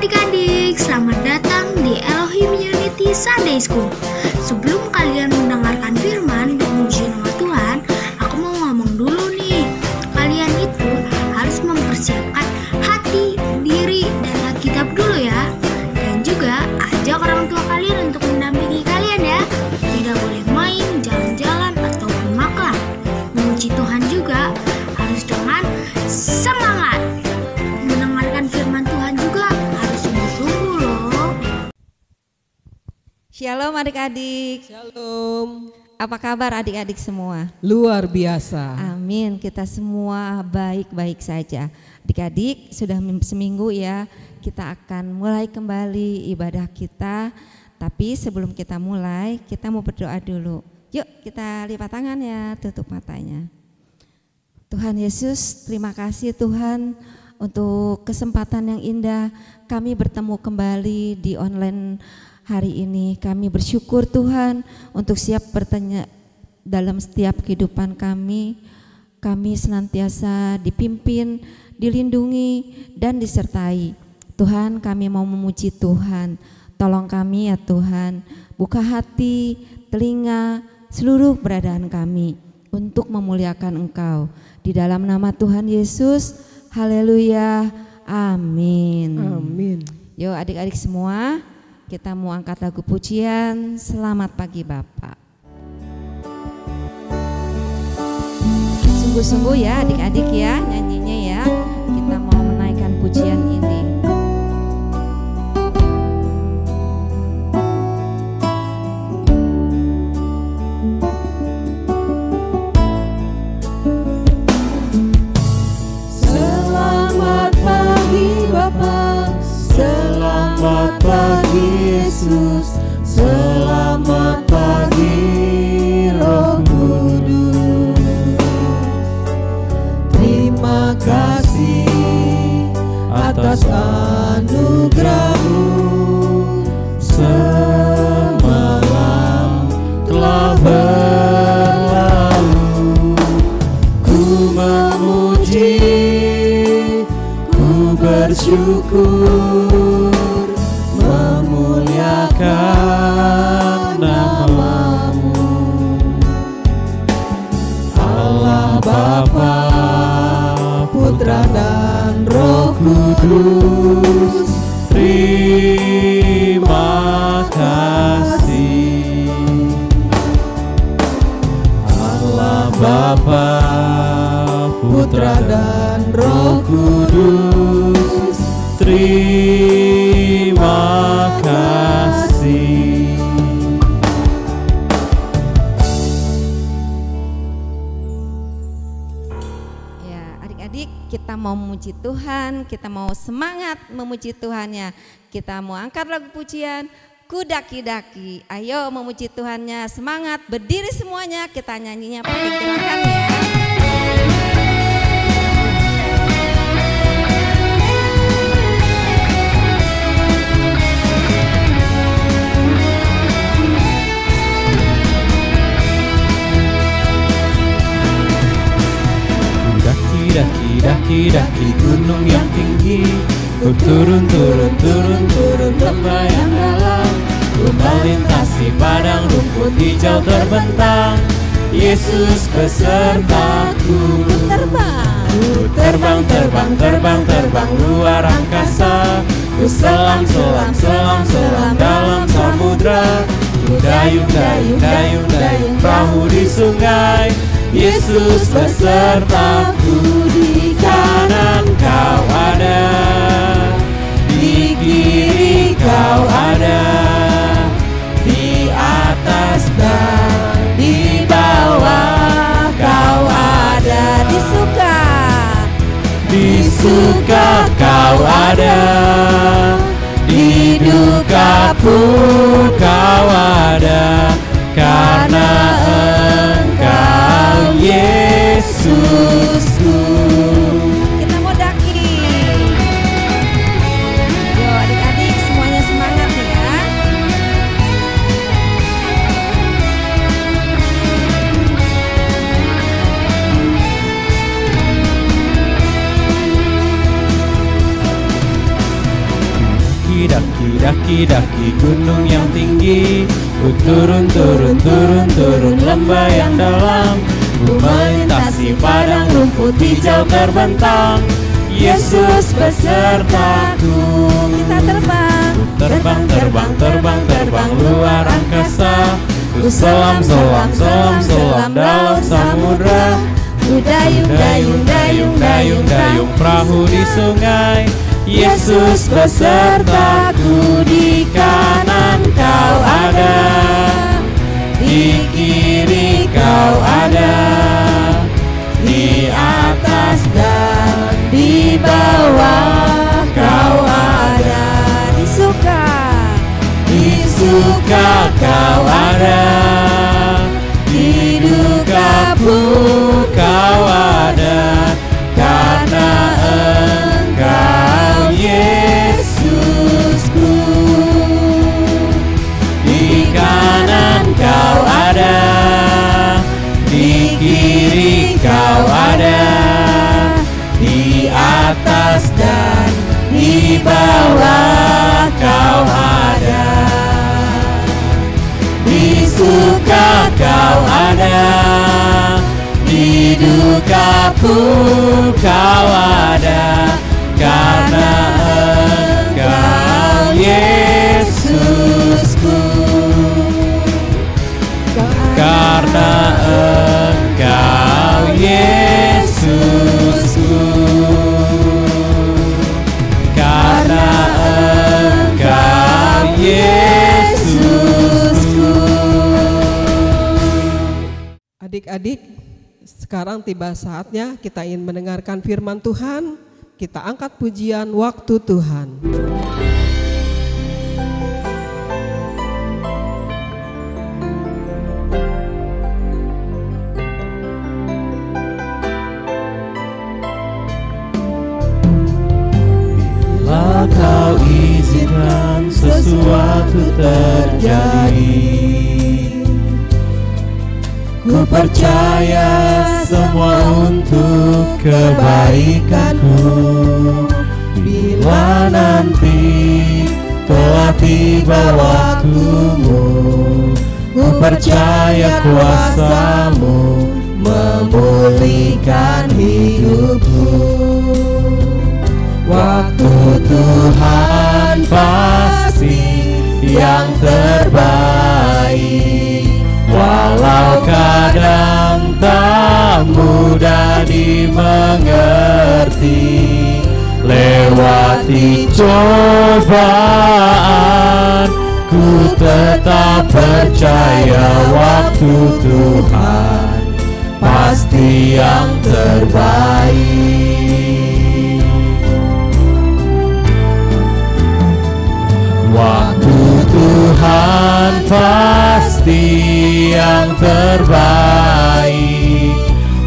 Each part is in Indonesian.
adik-adik, selamat datang di Elohim Unity Sunday School. Sebelum kalian mendengarkan firman dan puji nama Tuhan, aku mau ngomong dulu nih. Kalian itu harus mempersiapkan hati, diri, dan Alkitab dulu ya. Dan juga ajak orang tua kalian untuk mendampingi kalian ya. Tidak boleh main, jalan-jalan, ataupun makan. Memuji Tuhan juga harus dengan semangat. Mendengarkan firman Tuhan juga harus sungguh-sungguh loh. Shalom adik-adik. Shalom. Apa kabar adik-adik semua? Luar biasa. Amin, kita semua baik-baik saja. Adik-adik sudah seminggu ya, kita akan mulai kembali ibadah kita. Tapi sebelum kita mulai, kita mau berdoa dulu. Yuk kita lipat tangan ya, tutup matanya. Tuhan Yesus, terima kasih Tuhan untuk kesempatan yang indah kami bertemu kembali di online hari ini. Kami bersyukur Tuhan untuk siap bertanya dalam setiap kehidupan kami. Kami senantiasa dipimpin, dilindungi dan disertai. Tuhan, kami mau memuji Tuhan. Tolong kami ya Tuhan, buka hati, telinga, seluruh keberadaan kami untuk memuliakan Engkau. Di dalam nama Tuhan Yesus, haleluya, amin. Amin. Yuk adik-adik semua, kita mau angkat lagu pujian Selamat Pagi Bapak. Sungguh-sungguh ya adik-adik ya nyanyinya ya. Kita mau menaikkan pujian ini. Selamat pagi Bapa, selamat pagi Yesus, selamat pagi Roh Kudus. Terima kasih atas anugerah-Mu. Semalam telah berlalu, ku memuji, ku bersyukur, memuliakan nama-Mu. Allah Bapa, Putra dan Roh Kudus, terima kasih. Allah Bapa, Putra dan Roh Kudus, terima kasih. Ya, adik-adik, kita mau memuji Tuhan, kita mau semangat memuji Tuhannya. Kita mau angkat lagu pujian Ku Daki-Daki. Ayo memuji Tuhannya, semangat, berdiri semuanya, kita nyanyinya pakai gerakan ya. Daki gunung yang tinggi, ku turun lembah yang dalam, ku melintasi padang rumput hijau terbentang. Yesus besertaku, ku terbang luar angkasa, ku selam dalam samudra, ku dayung perahu di sungai. Yesus besertaku, di kanan Kau ada, di kiri Kau ada, di atas dan di bawah Kau ada. Di suka Kau ada, di duka pun Kau ada, karena Engkau Yesusku. daki gunung yang tinggi, ku turun lembah yang dalam, ku melintasi padang rumput hijau terbentang. Yesus besertaku. Kita terbang luar angkasa, ku selam dalam samudra, ku dayung perahu di sungai. Yesus besertaku, di kanan kau ada, di kiri kau ada, di atas dan di bawah kau ada. Di suka kau ada, di duka pun kau ada, karena Engkau Yesusku. Di kanan kau ada, di kiri kau ada, di atas dan di bawah kau ada. Di suka kau ada, di duka pun kau ada, karena Engkau Yesusku. Karena Engkau Yesusku. Karena Engkau Yesusku. Adik-adik, sekarang tiba saatnya kita ingin mendengarkan firman Tuhan. Kita angkat pujian Waktu Tuhan. Bila kau izinkan sesuatu terjadi, ku percaya semua untuk kebaikanku. Bila nanti telah tiba waktumu, ku percaya kuasa-Mu memulihkan hidupku. Waktu Tuhan pasti yang terbaik, walau kadang tak mudah dimengerti. Lewati cobaan, ku tetap percaya waktu Tuhan pasti yang terbaik. Waktu Tuhan pasti yang terbaik,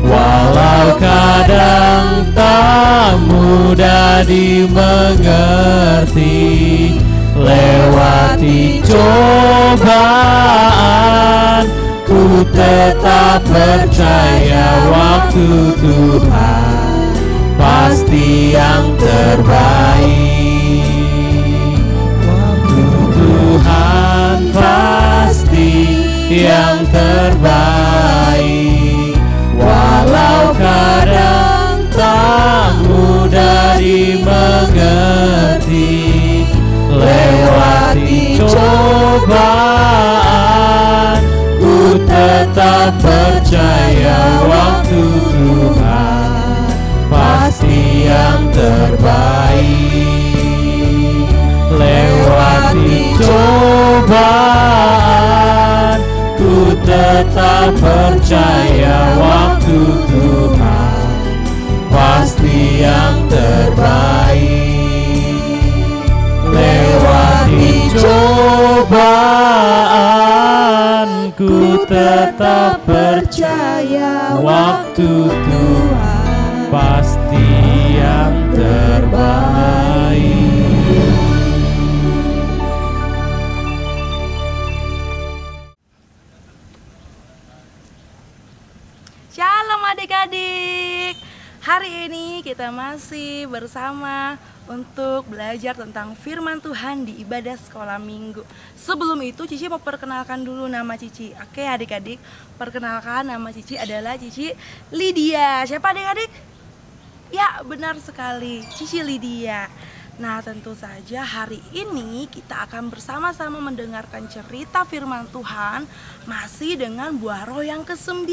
walau kadang tak mudah dimengerti. Lewati cobaan, ku tetap percaya waktu Tuhan pasti yang terbaik. Tuhan pasti yang terbaik, walau kadang tak mudah dimengerti. Lewati cobaan, ku tetap percaya waktu Tuhan pasti yang terbaik. Lewati cobaan, ku tetap percaya waktu Tuhan pasti yang terbaik. Lewati cobaan, ku tetap percaya waktu Tuhan pasti yang terbaik. Shalom adik-adik. Hari ini kita kita masih bersama untuk belajar tentang firman Tuhan di ibadah sekolah minggu. Sebelum itu Cici mau perkenalkan dulu nama Cici. Oke adik-adik, perkenalkan nama Cici adalah Cici Lydia. Siapa adik-adik? Ya benar sekali, Cici Lydia. Nah tentu saja hari ini kita akan bersama-sama mendengarkan cerita firman Tuhan masih dengan buah roh yang ke-9.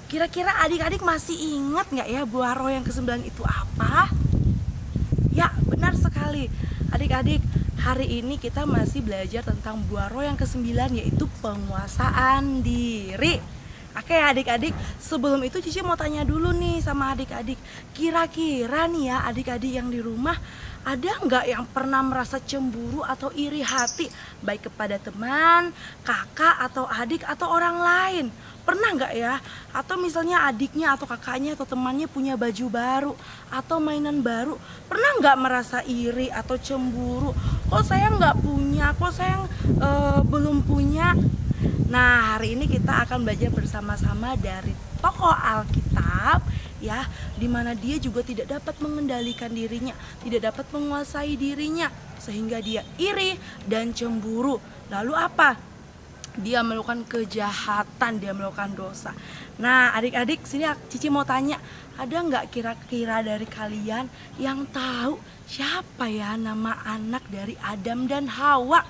Kira-kira adik-adik masih ingat nggak ya buah roh yang ke-9 itu apa? Ya benar sekali adik-adik, hari ini kita masih belajar tentang buah roh yang ke-9 yaitu penguasaan diri. Oke adik-adik, sebelum itu Cici mau tanya dulu nih sama adik-adik. Kira-kira nih ya adik-adik yang di rumah, ada nggak yang pernah merasa cemburu atau iri hati baik kepada teman, kakak atau adik atau orang lain? Pernah nggak ya? Atau misalnya adiknya atau kakaknya atau temannya punya baju baru atau mainan baru, pernah nggak merasa iri atau cemburu? Kok saya nggak punya? Kok saya belum punya? Nah hari ini kita akan belajar bersama-sama dari tokoh Alkitab ya, dimana dia juga tidak dapat mengendalikan dirinya, tidak dapat menguasai dirinya sehingga dia iri dan cemburu. Lalu apa? Dia melakukan kejahatan, dia melakukan dosa. Nah adik-adik sini Cici mau tanya, ada nggak kira-kira dari kalian yang tahu siapa ya nama anak dari Adam dan Hawa?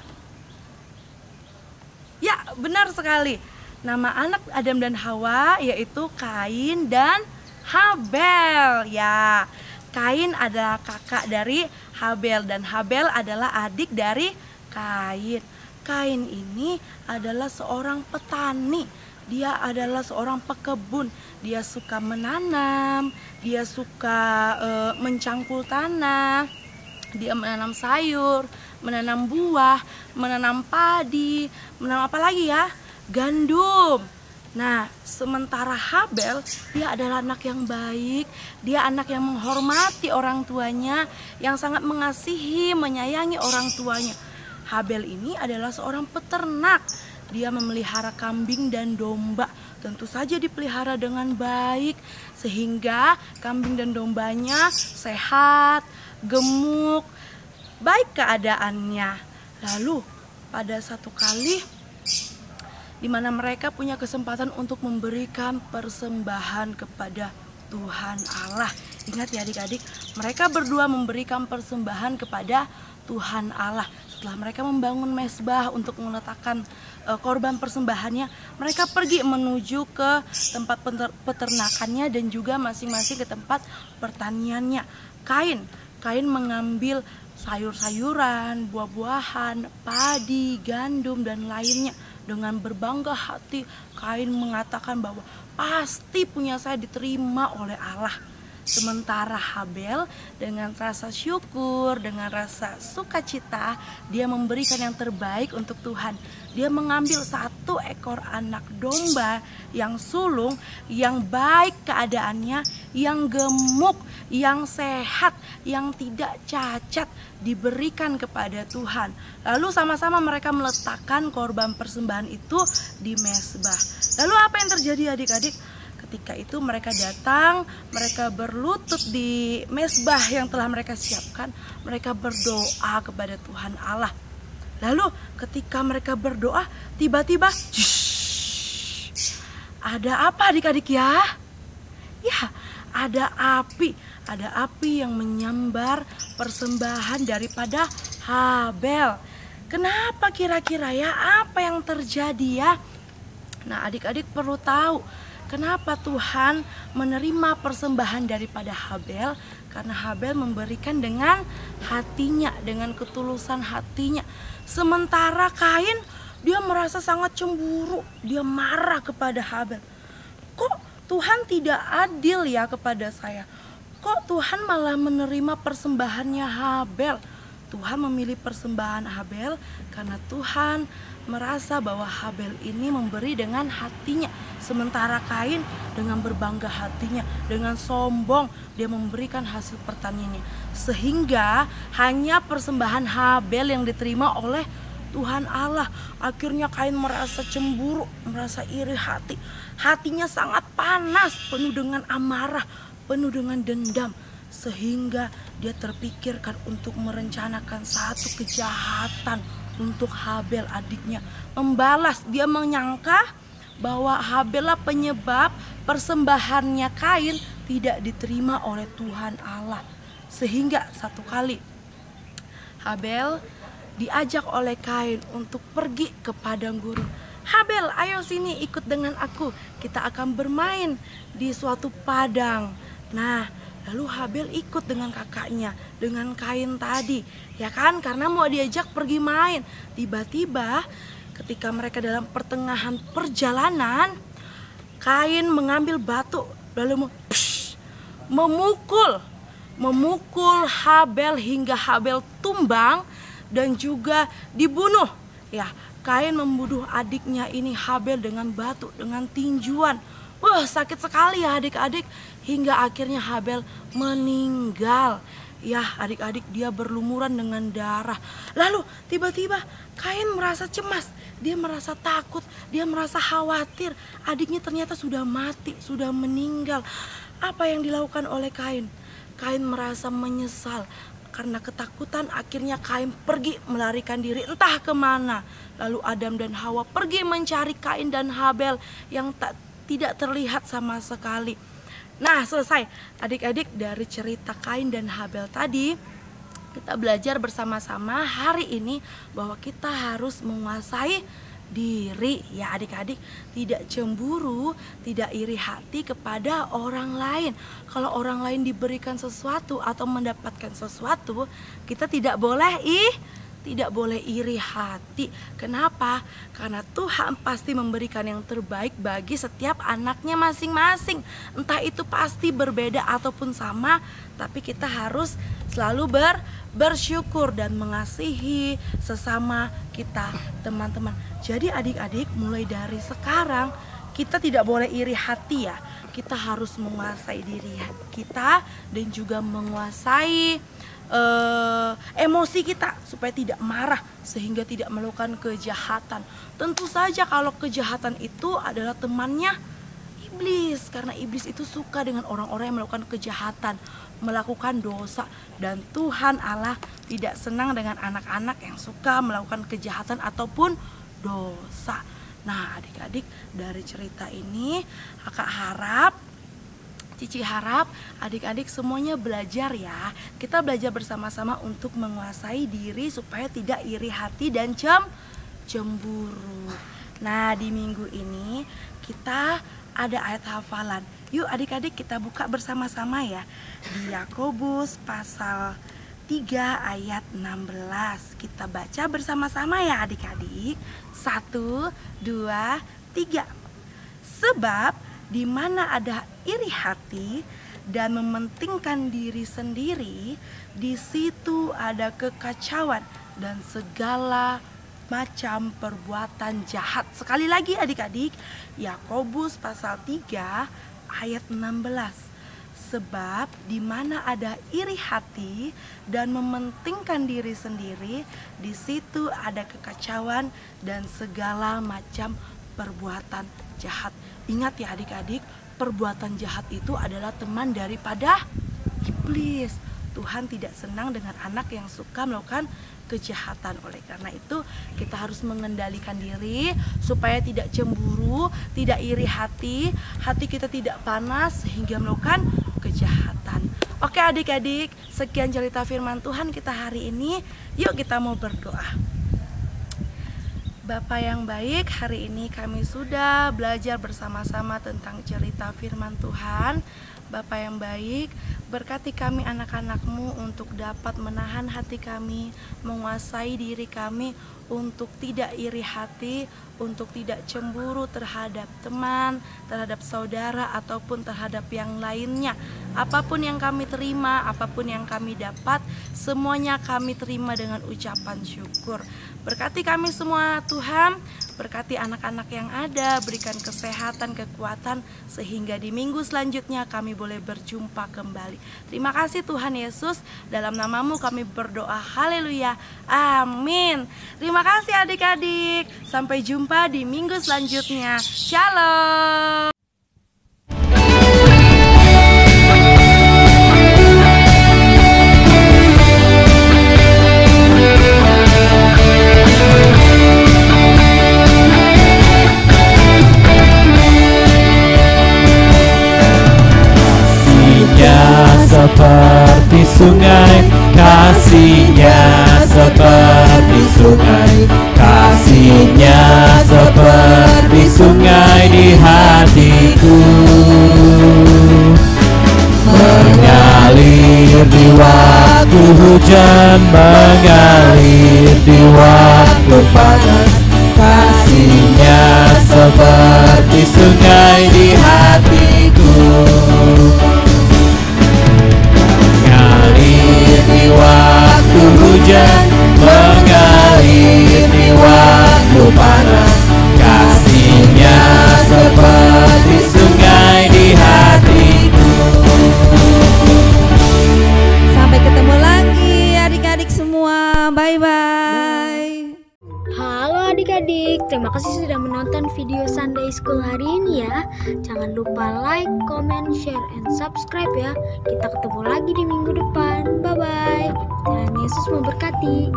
Ya benar sekali, nama anak Adam dan Hawa yaitu Kain dan Habel ya. Kain adalah kakak dari Habel dan Habel adalah adik dari Kain. Kain ini adalah seorang petani, dia adalah seorang pekebun, dia suka menanam, dia suka mencangkul tanah, dia menanam sayur, menanam buah, menanam padi, menanam apa lagi ya? Gandum. Nah, sementara Habel, dia adalah anak yang baik, dia anak yang menghormati orang tuanya, yang sangat mengasihi, menyayangi orang tuanya. Habel ini adalah seorang peternak, dia memelihara kambing dan domba, tentu saja dipelihara dengan baik, sehingga kambing dan dombanya sehat, gemuk, baik keadaannya. Lalu pada satu kali di mana mereka punya kesempatan untuk memberikan persembahan kepada Tuhan Allah. Ingat ya adik-adik, mereka berdua memberikan persembahan kepada Tuhan Allah. Setelah mereka membangun mezbah untuk meletakkan korban persembahannya, mereka pergi menuju ke tempat peternakannya dan juga masing-masing ke tempat pertaniannya. Kain mengambil sayur-sayuran, buah-buahan, padi, gandum, dan lainnya. Dengan berbangga hati, Kain mengatakan bahwa pasti punya saya diterima oleh Allah. Sementara Habel dengan rasa syukur, dengan rasa sukacita, dia memberikan yang terbaik untuk Tuhan. Dia mengambil 1 ekor anak domba yang sulung, yang baik keadaannya, yang gemuk, yang sehat, yang tidak cacat, diberikan kepada Tuhan. Lalu sama-sama mereka meletakkan korban persembahan itu di mezbah. Lalu apa yang terjadi adik-adik? Ketika itu mereka datang, mereka berlutut di mezbah yang telah mereka siapkan, mereka berdoa kepada Tuhan Allah. Lalu ketika mereka berdoa, tiba-tiba ada apa adik-adik ya? Ya, ada api yang menyambar persembahan daripada Habel. Kenapa kira-kira ya? Apa yang terjadi ya? Nah adik-adik perlu tahu, kenapa Tuhan menerima persembahan daripada Habel? Karena Habel memberikan dengan hatinya, dengan ketulusan hatinya. Sementara Kain, dia merasa sangat cemburu, dia marah kepada Habel. Kok Tuhan tidak adil ya kepada saya? Kok Tuhan malah menerima persembahannya Habel? Tuhan memilih persembahan Habel karena Tuhan merasa bahwa Habel ini memberi dengan hatinya. Sementara Kain dengan berbangga hatinya, dengan sombong, dia memberikan hasil pertaniannya. Sehingga hanya persembahan Habel yang diterima oleh Tuhan Allah. Akhirnya Kain merasa cemburu, merasa iri hati. Hatinya sangat panas, penuh dengan amarah, penuh dengan dendam. sehingga dia terpikirkan untuk merencanakan satu kejahatan untuk Habel adiknya. Membalas, dia menyangka bahwa Habel lah penyebab persembahannya Kain tidak diterima oleh Tuhan Allah. Sehingga satu kali Habel diajak oleh Kain untuk pergi ke padang gurun. Habel, ayo sini ikut dengan aku, kita akan bermain di suatu padang. Nah, lalu Habel ikut dengan kakaknya, dengan Kain tadi, ya kan, karena mau diajak pergi main. Tiba-tiba ketika mereka dalam pertengahan perjalanan, Kain mengambil batu lalu memukul Habel hingga Habel tumbang dan juga dibunuh. Ya, Kain membunuh adiknya ini Habel dengan batu, dengan tinjuan. Wah, sakit sekali ya adik-adik, hingga akhirnya Habel meninggal. Ya adik-adik, dia berlumuran dengan darah. Lalu tiba-tiba Kain merasa cemas, dia merasa takut, dia merasa khawatir. Adiknya ternyata sudah mati, sudah meninggal. Apa yang dilakukan oleh Kain? Kain merasa menyesal. Karena ketakutan akhirnya Kain pergi melarikan diri entah kemana. Lalu Adam dan Hawa pergi mencari Kain dan Habel yang tidak terlihat sama sekali. Nah, selesai adik-adik dari cerita Kain dan Habel tadi. Kita belajar bersama-sama hari ini bahwa kita harus menguasai diri ya adik-adik. Tidak cemburu, tidak iri hati kepada orang lain. Kalau orang lain diberikan sesuatu atau mendapatkan sesuatu, kita tidak boleh iri hati. Kenapa? Karena Tuhan pasti memberikan yang terbaik bagi setiap anaknya masing-masing. Entah itu pasti berbeda ataupun sama, tapi kita harus selalu bersyukur dan mengasihi sesama kita, teman-teman. Jadi adik-adik, mulai dari sekarang kita tidak boleh iri hati ya. Kita harus menguasai diri kita dan juga menguasai emosi kita supaya tidak marah sehingga tidak melakukan kejahatan. Tentu saja kalau kejahatan itu adalah temannya iblis, karena iblis itu suka dengan orang-orang yang melakukan kejahatan, melakukan dosa, dan Tuhan Allah tidak senang dengan anak-anak yang suka melakukan kejahatan ataupun dosa. Nah adik-adik, dari cerita ini Cici harap adik-adik semuanya belajar ya. Kita belajar bersama-sama untuk menguasai diri supaya tidak iri hati dan cemburu. Nah di minggu ini kita ada ayat hafalan. Yuk adik-adik kita buka bersama-sama ya. Di Yakobus pasal 3 ayat 16. Kita baca bersama-sama ya adik-adik. 1, 2, 3. Sebab di mana ada iri hati dan mementingkan diri sendiri, di situ ada kekacauan dan segala macam perbuatan jahat. Sekali lagi adik-adik, Yakobus pasal 3 ayat 16. Sebab di mana ada iri hati dan mementingkan diri sendiri, di situ ada kekacauan dan segala macam perbuatan jahat. Ingat ya adik-adik, perbuatan jahat itu adalah teman daripada iblis. Tuhan tidak senang dengan anak yang suka melakukan kejahatan. Oleh karena itu kita harus mengendalikan diri supaya tidak cemburu, tidak iri hati kita tidak panas sehingga melakukan kejahatan. Oke adik-adik, sekian cerita firman Tuhan kita hari ini. Yuk kita mau berdoa. Bapak yang baik, hari ini kami sudah belajar bersama-sama tentang cerita firman Tuhan. Bapak yang baik, berkati kami anak-anak-Mu untuk dapat menahan hati kami, menguasai diri kami untuk tidak iri hati, untuk tidak cemburu terhadap teman, terhadap saudara ataupun terhadap yang lainnya. Apapun yang kami terima, apapun yang kami dapat, semuanya kami terima dengan ucapan syukur. Berkati kami semua Tuhan, berkati anak-anak yang ada, berikan kesehatan, kekuatan, sehingga di minggu selanjutnya kami boleh berjumpa kembali. Terima kasih Tuhan Yesus, dalam nama-Mu kami berdoa, haleluya, amin. Terima kasih adik-adik, sampai jumpa di minggu selanjutnya. Shalom. seperti sungai, kasih-Nya seperti sungai di hatiku. Mengalir di waktu hujan, mengalir di waktu panas, kasih-Nya seperti sungai di hatiku. Mengalir di waktu hujan, mengalir di waktu panas, kasih-Nya seperti sungai di hatiku. Sampai ketemu lagi adik-adik semua. Bye-bye. Halo adik-adik, terima kasih sudah menonton video Sunday School hari ini ya. Jangan lupa like, comment, share, and subscribe ya. Kita ketemu lagi di minggu depan. Bye-bye. Tuhan Yesus memberkati.